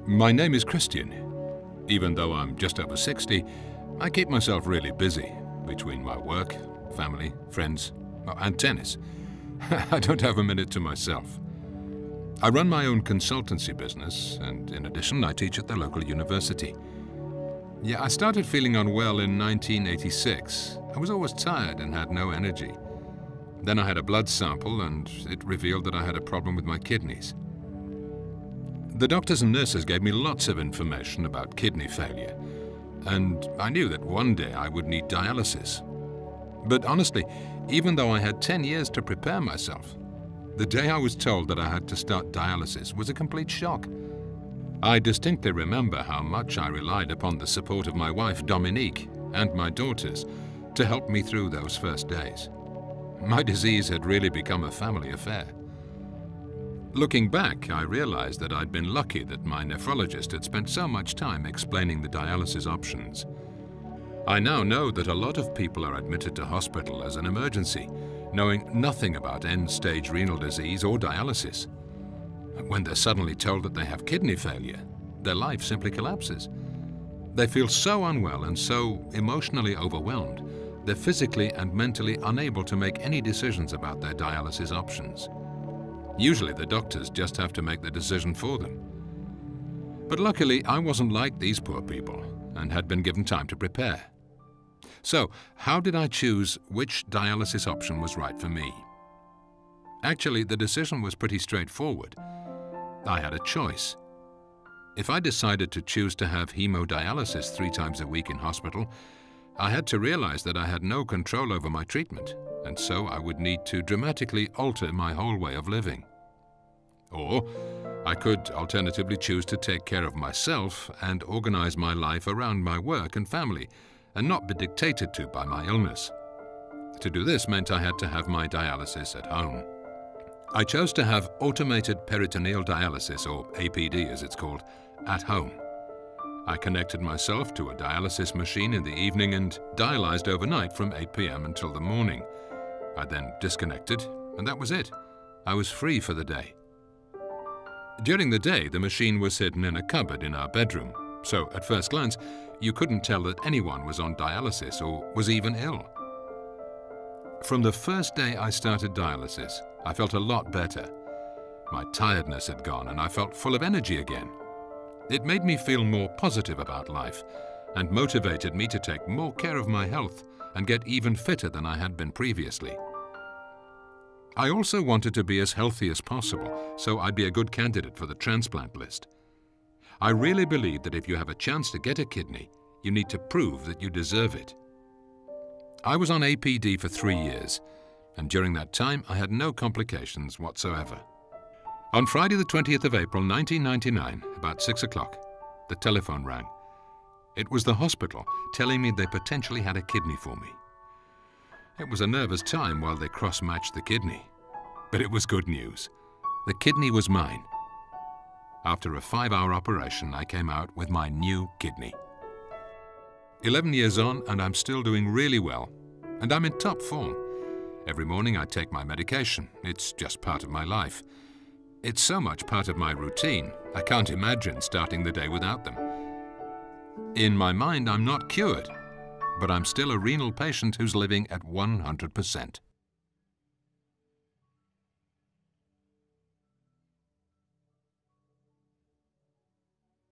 My name is Christian. Even though I'm just over 60, I keep myself really busy between my work, family, friends, and tennis. I don't have a minute to myself. I run my own consultancy business, and in addition, I teach at the local university. Yeah, I started feeling unwell in 1986. I was always tired and had no energy. Then I had a blood sample, and it revealed that I had a problem with my kidneys. The doctors and nurses gave me lots of information about kidney failure, and I knew that one day I would need dialysis. But honestly, even though I had 10 years to prepare myself, the day I was told that I had to start dialysis was a complete shock. I distinctly remember how much I relied upon the support of my wife, Dominique, and my daughters to help me through those first days. My disease had really become a family affair. Looking back, I realized that I'd been lucky that my nephrologist had spent so much time explaining the dialysis options. I now know that a lot of people are admitted to hospital as an emergency, knowing nothing about end-stage renal disease or dialysis. When they're suddenly told that they have kidney failure, their life simply collapses. They feel so unwell and so emotionally overwhelmed, they're physically and mentally unable to make any decisions about their dialysis options. Usually the doctors just have to make the decision for them. But luckily, I wasn't like these poor people and had been given time to prepare. So, how did I choose which dialysis option was right for me? Actually, the decision was pretty straightforward. I had a choice. If I decided to choose to have hemodialysis 3 times a week in hospital, I had to realize that I had no control over my treatment, and so I would need to dramatically alter my whole way of living. Or I could alternatively choose to take care of myself and organize my life around my work and family, and not be dictated to by my illness. To do this meant I had to have my dialysis at home. I chose to have automated peritoneal dialysis, or APD as it's called, at home. I connected myself to a dialysis machine in the evening and dialyzed overnight from 8 p.m. until the morning. I then disconnected, and that was it. I was free for the day. During the day, the machine was hidden in a cupboard in our bedroom, so at first glance, you couldn't tell that anyone was on dialysis or was even ill. From the first day I started dialysis, I felt a lot better. My tiredness had gone, and I felt full of energy again. It made me feel more positive about life and motivated me to take more care of my health and get even fitter than I had been previously. I also wanted to be as healthy as possible, so I'd be a good candidate for the transplant list. I really believe that if you have a chance to get a kidney, you need to prove that you deserve it. I was on APD for 3 years, and during that time I had no complications whatsoever. On Friday the 20th of April 1999, about 6 o'clock, the telephone rang. It was the hospital telling me they potentially had a kidney for me. It was a nervous time while they cross-matched the kidney. But it was good news. The kidney was mine. After a 5-hour operation, I came out with my new kidney. 11 years on, and I'm still doing really well. And I'm in top form. Every morning I take my medication. It's just part of my life. It's so much part of my routine, I can't imagine starting the day without them. In my mind, I'm not cured, but I'm still a renal patient who's living at 100%.